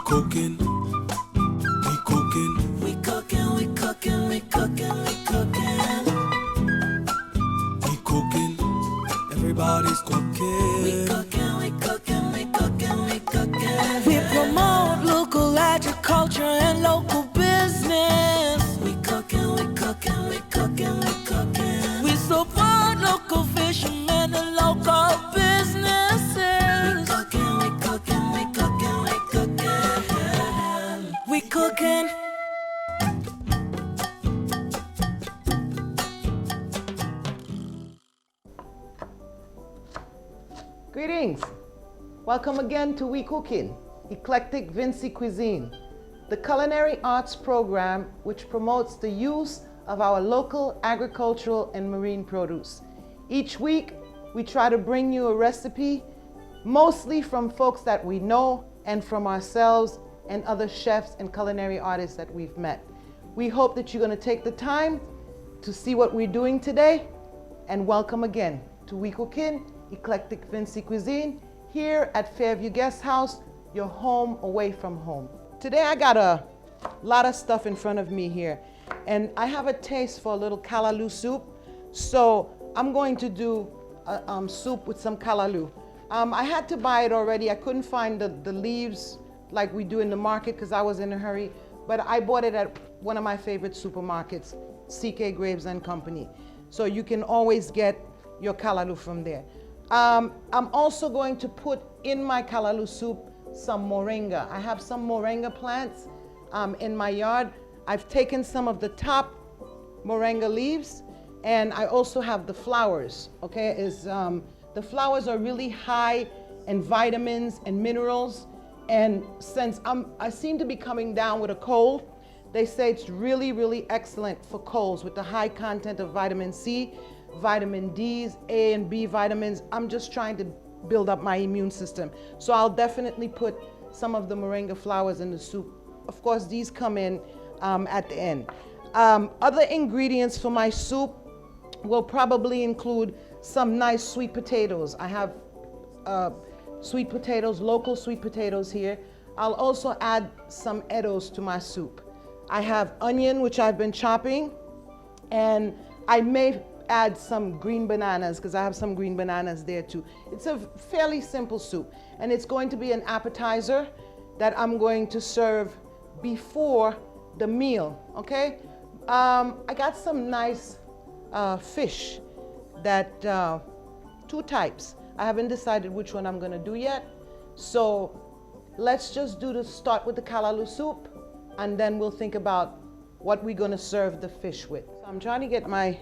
cooking, we cooking, We cooking, we cooking, we cooking, we cooking. we cooking. Everybody's cooking. We cooking, we cooking, we cooking, we cooking. We promote local agriculture and local business. We cooking, we cooking, we cooking, we cooking. We support local fishermen and local businesses. We cooking, we cooking, we cooking, we cooking. We cooking. Greetings. Welcome again to We Cookin', Eclectic Vinci Cuisine, the culinary arts program which promotes the use of our local agricultural and marine produce. Each week, we try to bring you a recipe, mostly from folks that we know and from ourselves and other chefs and culinary artists that we've met. We hope that you're going to take the time to see what we're doing today, and welcome again to We Cookin', Eclectic Vinci Cuisine, here at Fairview Guest House, your home away from home. Today I got a lot of stuff in front of me here, and I have a taste for a little callaloo soup, so I'm going to do a soup with some callaloo. I had to buy it already. I couldn't find the leaves like we do in the market because I was in a hurry, but I bought it at one of my favorite supermarkets, CK Graves and Company. So you can always get your callaloo from there. I'm also going to put in my callaloo soup some moringa. I have some moringa plants in my yard. I've taken some of the top moringa leaves, and I also have the flowers. Okay, the flowers are really high in vitamins and minerals, and since I seem to be coming down with a cold, they say it's really, really excellent for colds with the high content of vitamin C, vitamin D's, A and B vitamins. I'm just trying to build up my immune system. So I'll definitely put some of the moringa flowers in the soup. Of course, these come in at the end. Other ingredients for my soup will probably include some nice sweet potatoes. I have sweet potatoes, local sweet potatoes here. I'll also add some edos to my soup. I have onion, which I've been chopping, and I may add some green bananas because I have some green bananas there too. It's a fairly simple soup, and it's going to be an appetizer that I'm going to serve before the meal, okay? I got some nice fish that, two types. I haven't decided which one I'm gonna do yet. So let's just start with the callaloo soup, and then we'll think about what we're gonna serve the fish with. So I'm trying to get my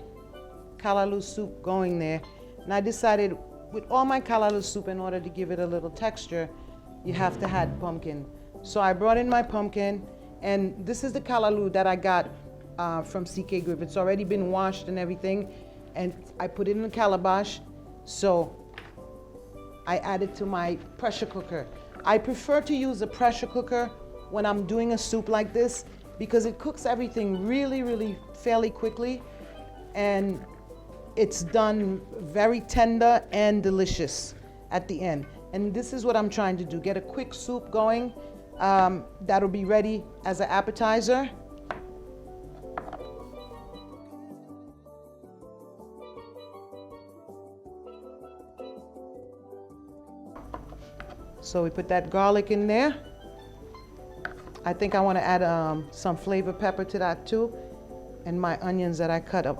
callaloo soup going there, and I decided with all my callaloo soup, in order to give it a little texture, you have to add pumpkin. So I brought in my pumpkin, and this is the callaloo that I got from CK Grip. It's already been washed and everything, and I put it in a calabash, so I add it to my pressure cooker. I prefer to use a pressure cooker when I'm doing a soup like this because it cooks everything really, really fairly quickly, and it's done very tender and delicious at the end. And this is what I'm trying to do, get a quick soup going that'll be ready as an appetizer. So we put that garlic in there. I think I want to add some flavor pepper to that too, and my onions that I cut up.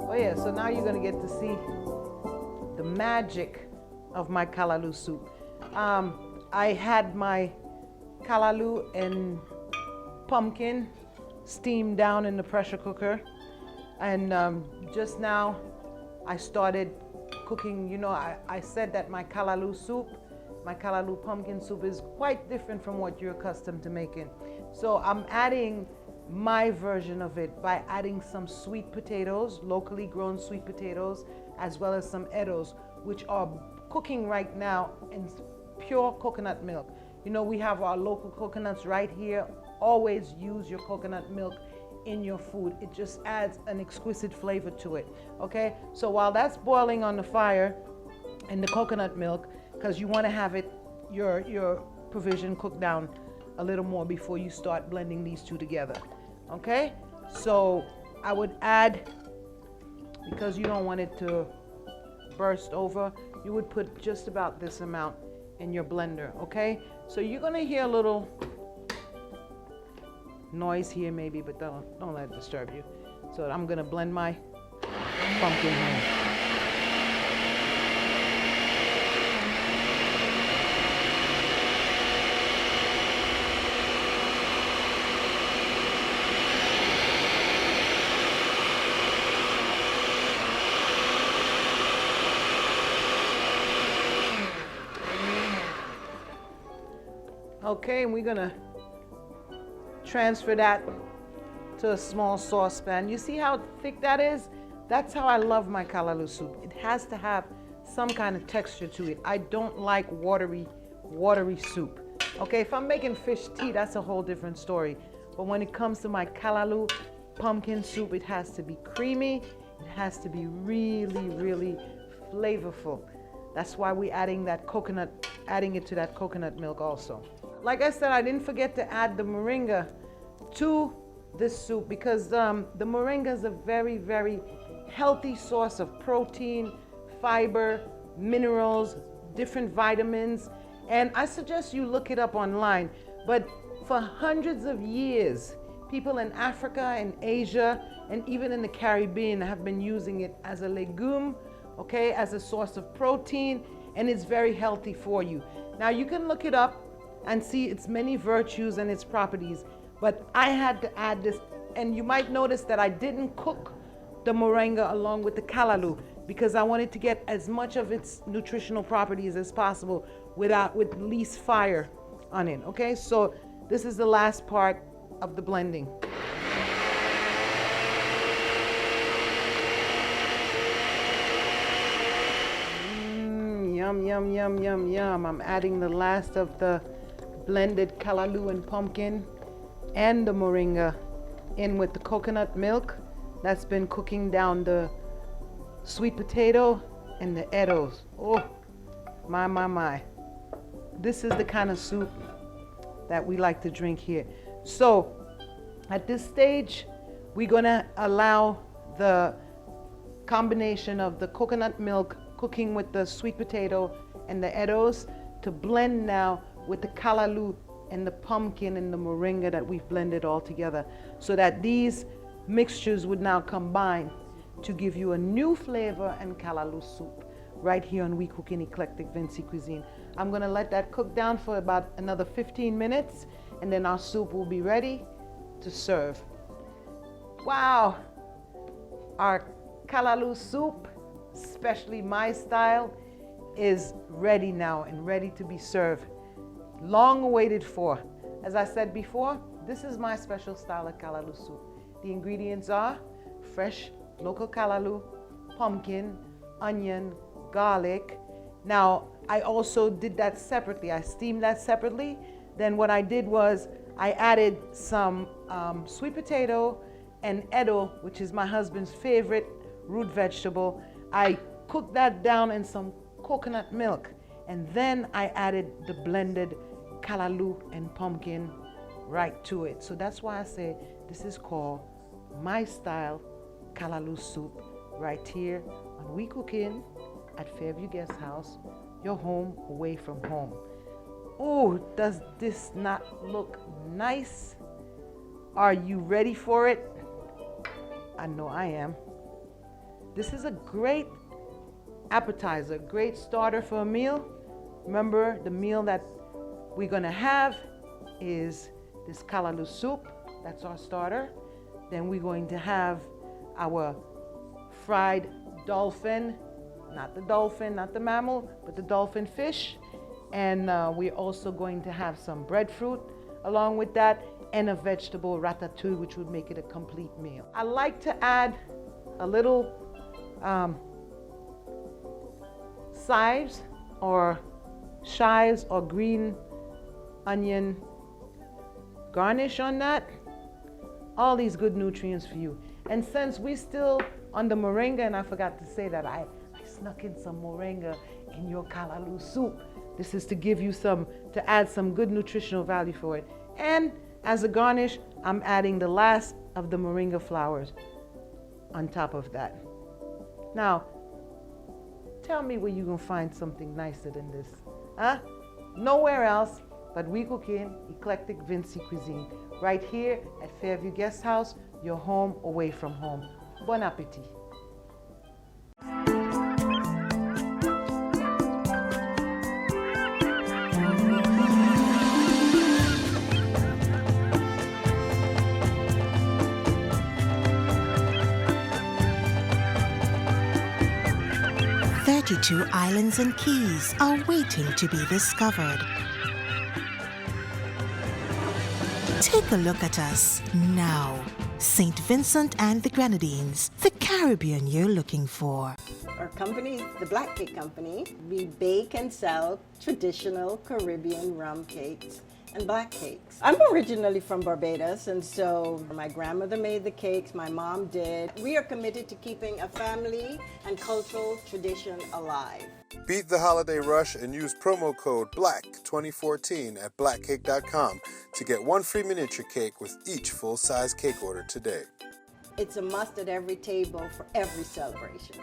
Oh yeah, so now you're going to get to see the magic of my callaloo soup. I had my callaloo and pumpkin steamed down in the pressure cooker, and just now I started cooking. You know, I said that my callaloo soup, my callaloo pumpkin soup is quite different from what you're accustomed to making. So I'm adding my version of it by adding some sweet potatoes, locally grown sweet potatoes, as well as some edos, which are cooking right now in pure coconut milk. You know, we have our local coconuts right here. Always use your coconut milk in your food. It just adds an exquisite flavor to it, okay? So while that's boiling on the fire in the coconut milk, because you want to have it, your provision cooked down a little more before you start blending these two together, okay? So I would add, because you don't want it to burst over, you would put just about this amount in your blender, okay? So you're gonna hear a little noise here maybe, but don't let it disturb you. So I'm gonna blend my pumpkin here. Okay, and we're gonna transfer that to a small saucepan. You see how thick that is? That's how I love my callaloo soup. It has to have some kind of texture to it. I don't like watery soup. Okay, if I'm making fish tea, that's a whole different story. But when it comes to my callaloo pumpkin soup, it has to be creamy. It has to be really, really flavorful. That's why we're adding it to that coconut milk also. Like I said, I didn't forget to add the moringa to this soup because the moringa is a very, very healthy source of protein, fiber, minerals, different vitamins. And I suggest you look it up online. But for hundreds of years, people in Africa and Asia and even in the Caribbean have been using it as a legume, okay, as a source of protein, and it's very healthy for you. Now you can look it up and see its many virtues and its properties, but I had to add this, and you might notice that I didn't cook the moringa along with the callaloo because I wanted to get as much of its nutritional properties as possible with least fire on it, okay? So this is the last part of the blending. Yum, yum, yum, yum, yum. I'm adding the last of the blended callaloo and pumpkin and the moringa in with the coconut milk that's been cooking down the sweet potato and the eddos. Oh, my. This is the kind of soup that we like to drink here. So at this stage, we're gonna allow the combination of the coconut milk cooking with the sweet potato and the eddos to blend now with the callaloo and the pumpkin and the moringa that we've blended all together, so that these mixtures would now combine to give you a new flavor and callaloo soup right here on We Cook in Eclectic Vinci Cuisine. I'm gonna let that cook down for about another 15 minutes, and then our soup will be ready to serve. Wow, our callaloo soup, especially my style, is ready now and ready to be served. Long awaited for. As I said before, this is my special style of callaloo soup. The ingredients are fresh local callaloo, pumpkin, onion, garlic. Now, I also did that separately. I steamed that separately. Then what I did was I added some sweet potato and eddo, which is my husband's favorite root vegetable. I cooked that down in some coconut milk, and then I added the blended callaloo and pumpkin right to it. So that's why I say this is called my style callaloo soup right here on We Cook In at Fairview Guest House, your home away from home. Oh, does this not look nice? Are you ready for it? I know I am. This is a great appetizer, great starter for a meal. Remember, the meal that we're gonna have is this callaloo soup. That's our starter. Then we're going to have our fried dolphin, not the mammal, but the dolphin fish. And we're also going to have some breadfruit along with that, and a vegetable ratatouille, which would make it a complete meal. I like to add a little chives or green onion garnish on that. All these good nutrients for you. And since we still on the moringa, and I forgot to say that I snuck in some moringa in your callaloo soup. This is to give you to add some good nutritional value for it. And as a garnish, I'm adding the last of the moringa flowers on top of that. Now, tell me where you gonna find something nicer than this, huh? Nowhere else but We Cookin' Eclectic Vinci Cuisine, right here at Fairview Guest House, your home away from home. Bon appetit. Two islands and keys are waiting to be discovered. Take a look at us now. St. Vincent and the Grenadines, the Caribbean you're looking for. Our company is the Black Cake Company. We bake and sell traditional Caribbean rum cakes and black cakes. I'm originally from Barbados, and so my grandmother made the cakes, my mom did. We are committed to keeping a family and cultural tradition alive. Beat the holiday rush and use promo code BLACK2014 at blackcake.com to get one free miniature cake with each full-size cake order today. It's a must at every table for every celebration.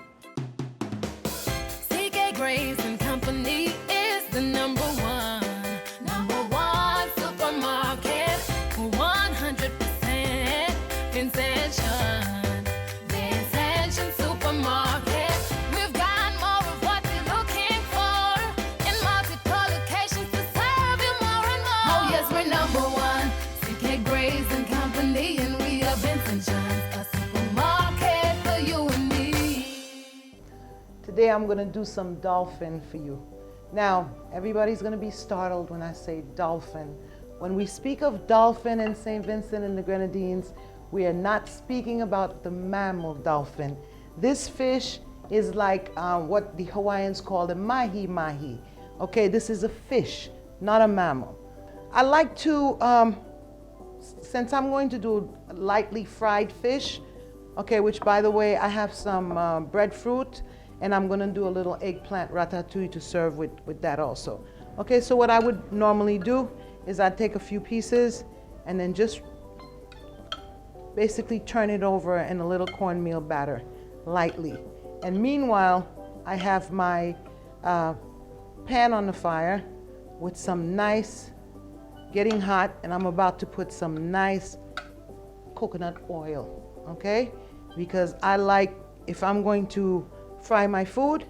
CK Graves and Company is the number one supermarket for 100% Vincentian. Vincentian Supermarket. We've got more of what you're looking for in multiple locations to serve you more and more. Oh yes, we're number one, CK Graves and Company, and we are Vincentian, a supermarket for you and me. Today I'm gonna do some dolphin for you. Now, everybody's gonna be startled when I say dolphin. When we speak of dolphin in St. Vincent and the Grenadines, we are not speaking about the mammal dolphin. This fish is like what the Hawaiians call the mahi-mahi. Okay, this is a fish, not a mammal. I like to, since I'm going to do lightly fried fish, okay, which by the way, I have some breadfruit, and I'm gonna do a little eggplant ratatouille to serve with that also. Okay, so what I would normally do is I'd take a few pieces and then just basically turn it over in a little cornmeal batter, lightly. And meanwhile, I have my pan on the fire with some nice, getting hot, and I'm about to put some nice coconut oil, okay? Because I like, if I'm going to fry my food,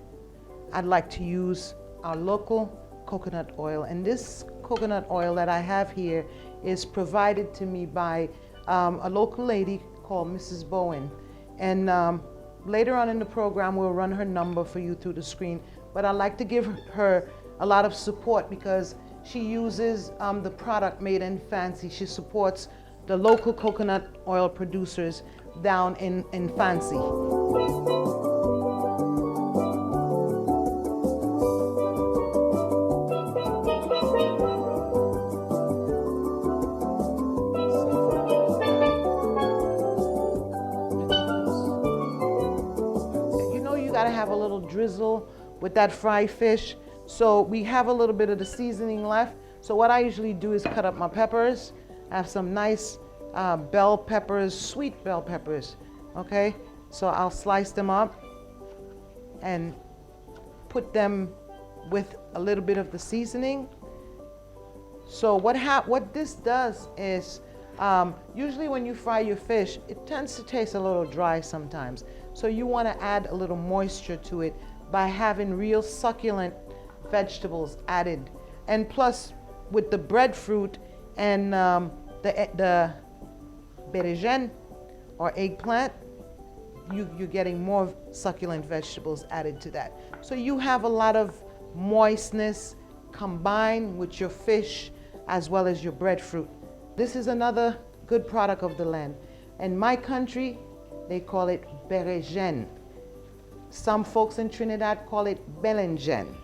I'd like to use our local coconut oil. And this coconut oil that I have here is provided to me by a local lady called Mrs. Bowen. And later on in the program, we'll run her number for you through the screen. But I like to give her a lot of support because she uses the product made in Fancy. She supports the local coconut oil producers down in Fancy. Gotta have a little drizzle with that fried fish. So we have a little bit of the seasoning left. So what I usually do is cut up my peppers. I have some nice bell peppers, sweet bell peppers, okay? So I'll slice them up and put them with a little bit of the seasoning. So what this does is, usually when you fry your fish, it tends to taste a little dry sometimes. So you want to add a little moisture to it by having real succulent vegetables added. And plus, with the breadfruit and the bergène or eggplant, you're getting more succulent vegetables added to that. So you have a lot of moistness combined with your fish as well as your breadfruit. This is another good product of the land. In my country, they call it bergène. Some folks in Trinidad call it belenjen.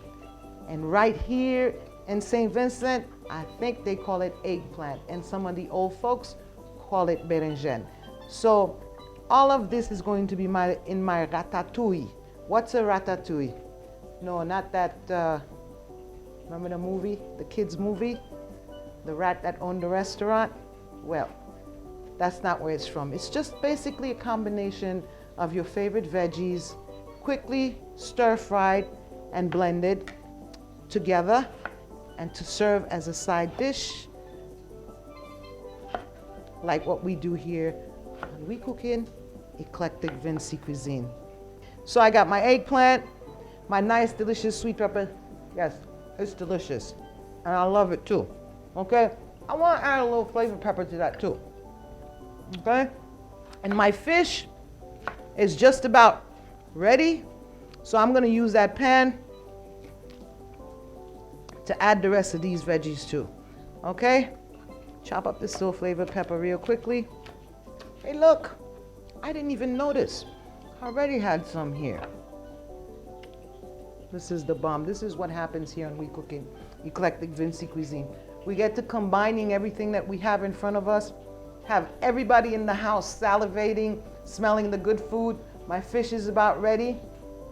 And right here In St. Vincent, I think they call it eggplant, and some of the old folks call it berenjena. So all of this is going to be in my ratatouille. What's a ratatouille? No, not that, remember the movie, the kids movie? The rat that owned the restaurant? Well, that's not where it's from. It's just basically a combination of your favorite veggies, quickly stir-fried and blended together, and to serve as a side dish, like what we do here on We Cookin' Eclectic Vinci Cuisine. So I got my eggplant, my nice, delicious sweet pepper. Yes, it's delicious, and I love it too. Okay, I want to add a little flavor pepper to that too. Okay, and my fish is just about ready, so I'm going to use that pan to add the rest of these veggies too. Okay, chop up this little flavor pepper real quickly. Hey, look, I didn't even notice. I already had some here. This is the bomb. This is what happens here on We Cookin' Eclectic Vinci Cuisine. We get to combining everything that we have in front of us, have everybody in the house salivating, smelling the good food. My fish is about ready.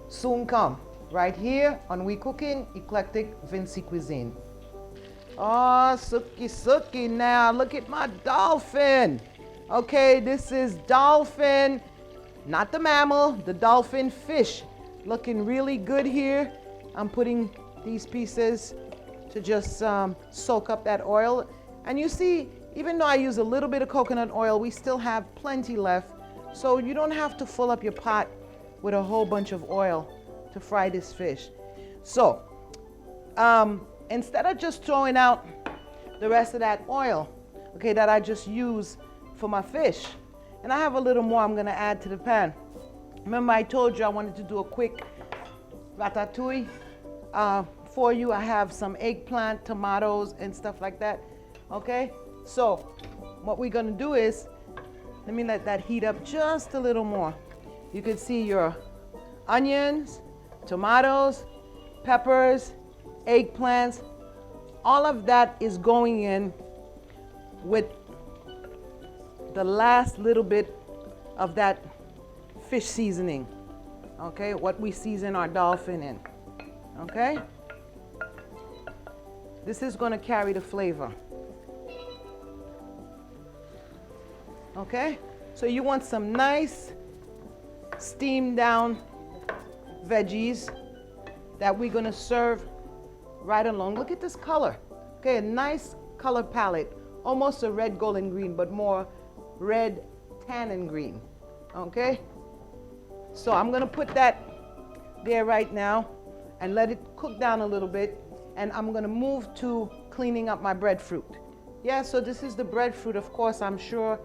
Soon come, right here on We Cookin' Eclectic Vinci Cuisine. Oh, sookie, sookie now. Look at my dolphin. Okay, this is dolphin, not the mammal, the dolphin fish. Looking really good here. I'm putting these pieces to just soak up that oil. And you see, even though I use a little bit of coconut oil, we still have plenty left. So you don't have to fill up your pot with a whole bunch of oil to fry this fish. So instead of just throwing out the rest of that oil, okay, that I just used for my fish, and I have a little more I'm gonna add to the pan. Remember I told you I wanted to do a quick ratatouille for you. I have some eggplant, tomatoes, and stuff like that. Okay, so what we're gonna do is, let me let that heat up just a little more. You can see your onions, tomatoes, peppers, eggplants, all of that is going in with the last little bit of that fish seasoning, okay, what we season our dolphin in, okay? This is going to carry the flavor, okay? So you want some nice steamed down veggies that we're going to serve right along. Look at this color, okay, a nice color palette, almost a red, gold, and green, but more red, tan, and green, okay? So I'm gonna put that there right now and let it cook down a little bit, and I'm gonna move to cleaning up my breadfruit. Yeah, so this is the breadfruit. Of course, I'm sure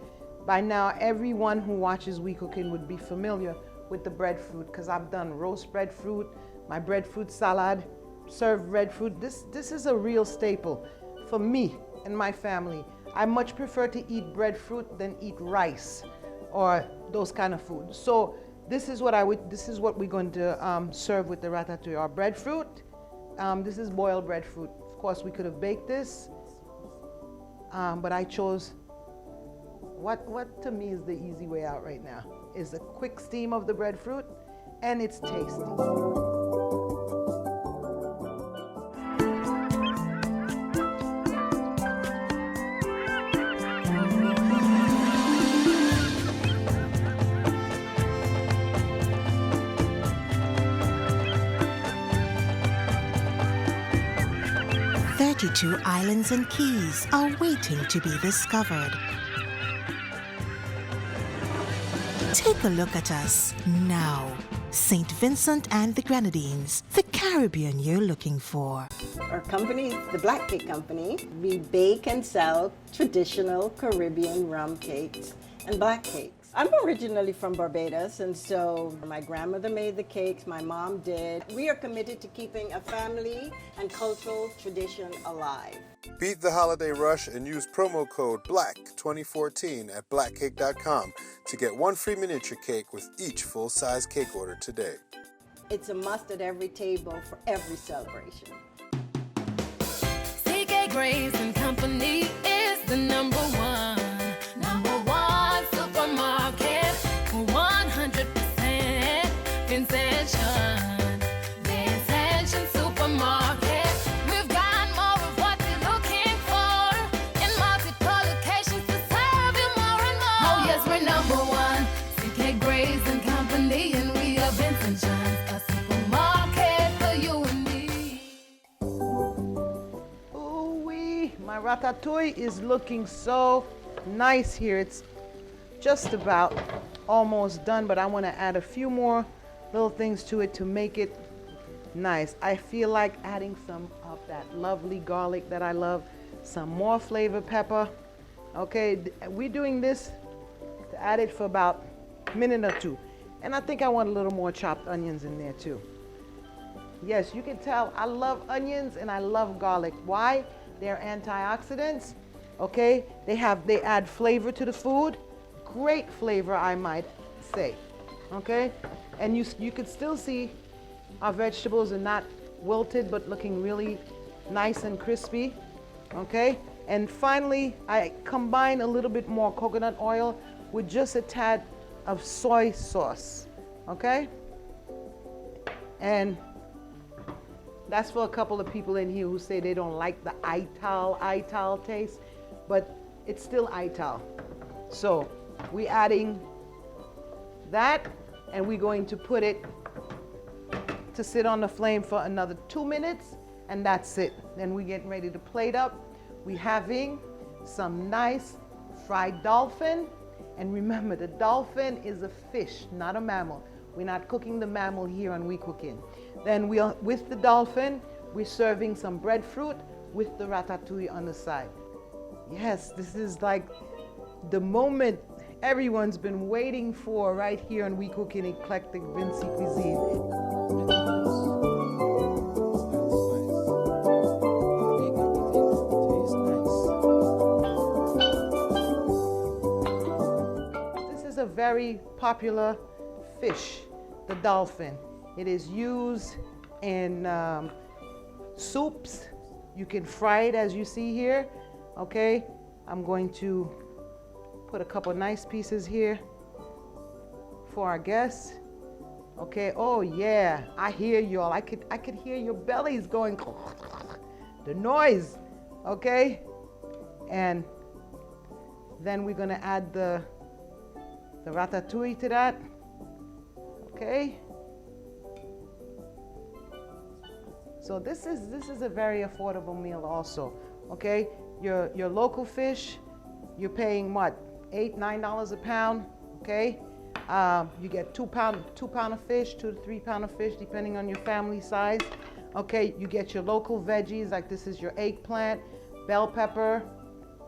by now everyone who watches We Cookin' would be familiar with the breadfruit, because I've done roast breadfruit, my breadfruit salad, served breadfruit. This is a real staple for me and my family. I much prefer to eat breadfruit than eat rice or those kind of food. So this is what we're going to serve with the ratatouille. Our breadfruit, this is boiled breadfruit. Of course, we could have baked this, but I chose what to me is the easy way out right now, is a quick steam of the breadfruit, and it's tasty. 32 islands and keys are waiting to be discovered. Take a look at us now. St. Vincent and the Grenadines, the Caribbean you're looking for. Our company, the Black Cake Company, we bake and sell traditional Caribbean rum cakes and black cakes. I'm originally from Barbados, and so my grandmother made the cakes, my mom did. We are committed to keeping a family and cultural tradition alive. Beat the holiday rush and use promo code BLACK2014 at blackcake.com to get one free miniature cake with each full-size cake order today. It's a must at every table for every celebration. Grace and Company is the number one supermarket for 100% Vincentian. Vincentian Supermarket. We've got more of what you're looking for in multiple locations to serve you more and more. Oh yes, we're number one, CK Grace and Company, and we are Vincentian, a supermarket for you and me. Ooh-wee, my ratatouille is looking so nice here. It's just about almost done, but I want to add a few more little things to it to make it nice. I feel like adding some of that lovely garlic that I love, some more flavor pepper. Okay, we're doing this to add it for about a minute or two. And I think I want a little more chopped onions in there too. Yes, you can tell I love onions and I love garlic. Why? They're antioxidants. Okay, they add flavor to the food. Great flavor, I might say. Okay, and you can still see our vegetables are not wilted but looking really nice and crispy. Okay, and finally I combine a little bit more coconut oil with just a tad of soy sauce. Okay, and that's for a couple of people in here who say they don't like the ital taste, but it's still ital. So we're adding that, and we're going to put it to sit on the flame for another 2 minutes, and that's it. Then we're getting ready to plate up. We're having some nice fried dolphin, and remember, the dolphin is a fish, not a mammal. We're not cooking the mammal here on We Cookin'. Then with the dolphin, we're serving some breadfruit with the ratatouille on the side. Yes, this is like the moment everyone's been waiting for right here on We Cookin' Eclectic Vinci Cuisine. This is a very popular fish, the dolphin. It is used in soups. You can fry it as you see here. Okay, I'm going to put a couple nice pieces here for our guests. Okay, oh yeah, I hear y'all. I could hear your bellies going, the noise. Okay, and then we're gonna add the ratatouille to that. Okay. So this is a very affordable meal also. Okay, your local fish, you're paying what, $8-9 a pound. Okay, you get 2 pound of fish, 2 to 3 pound of fish, depending on your family size. Okay, you get your local veggies, like this is your eggplant, bell pepper.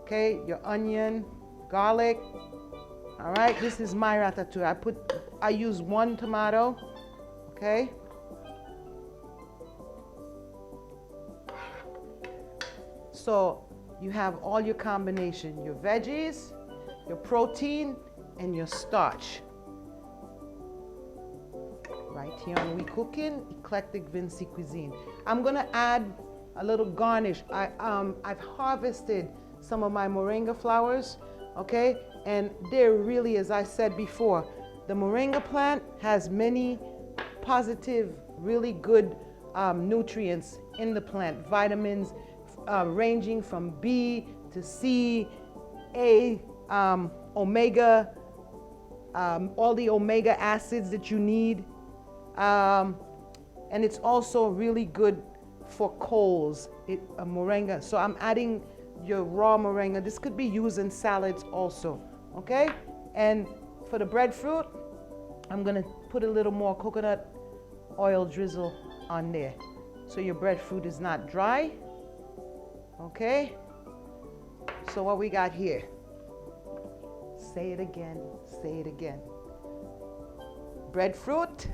Okay, your onion, garlic. All right, this is my ratatouille. I use 1 tomato. Okay. So you have all your combination, your veggies, your protein, and your starch. Right here on We Cookin' Eclectic Vinci Cuisine. I'm gonna add a little garnish. I've harvested some of my moringa flowers, okay? And they're really, as I said before, the moringa plant has many positive, really good nutrients in the plant, vitamins, ranging from B to C, A, omega, all the omega acids that you need. And it's also really good for colds, moringa. So I'm adding your raw moringa. This could be used in salads also, okay? And for the breadfruit, I'm gonna put a little more coconut oil drizzle on there, so your breadfruit is not dry. Okay, so what we got here? Say it again, say it again. Breadfruit,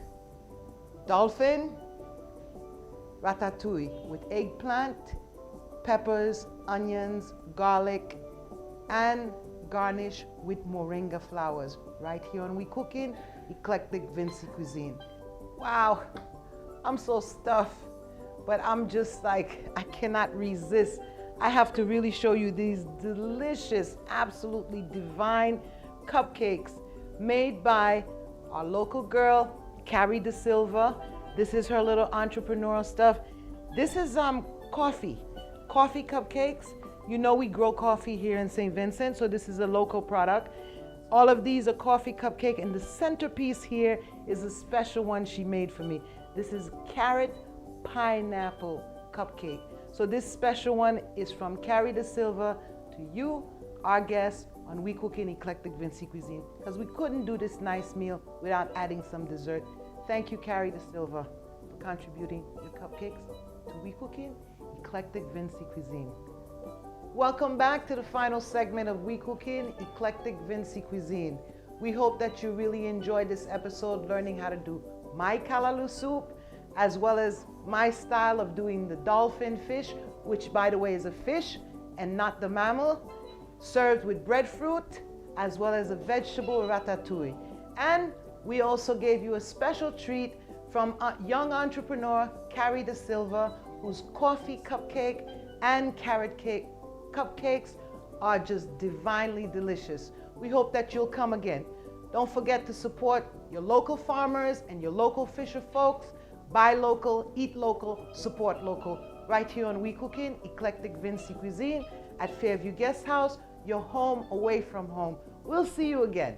dolphin, ratatouille with eggplant, peppers, onions, garlic, and garnish with moringa flowers. Right here on We Cookin' Eclectic Vinci Cuisine. Wow, I'm so stuffed, but I'm just like, I cannot resist I have to really show you these delicious, absolutely divine cupcakes made by our local girl, Carrie De Silva. This is her little entrepreneurial stuff. This is coffee cupcakes. You know we grow coffee here in St. Vincent, so this is a local product. All of these are coffee cupcake, and the centerpiece here is a special one she made for me. This is carrot pineapple cupcake. So this special one is from Carrie De Silva to you, our guest on We Cooking Eclectic Vinci Cuisine, because we couldn't do this nice meal without adding some dessert. Thank you, Carrie De Silva, for contributing your cupcakes to We Cooking Eclectic Vinci Cuisine. Welcome back to the final segment of We Cooking Eclectic Vinci Cuisine. We hope that you really enjoyed this episode learning how to do my callaloo soup, as well as my style of doing the dolphin fish, which by the way is a fish and not the mammal, served with breadfruit, as well as a vegetable ratatouille. And we also gave you a special treat from a young entrepreneur, Carrie De Silva, whose coffee cupcake and carrot cake cupcakes are just divinely delicious. We hope that you'll come again. Don't forget to support your local farmers and your local fisher folks. Buy local, eat local, support local. Right here on We Cooking Eclectic Vinci Cuisine at Fairview Guest House, your home away from home. We'll see you again.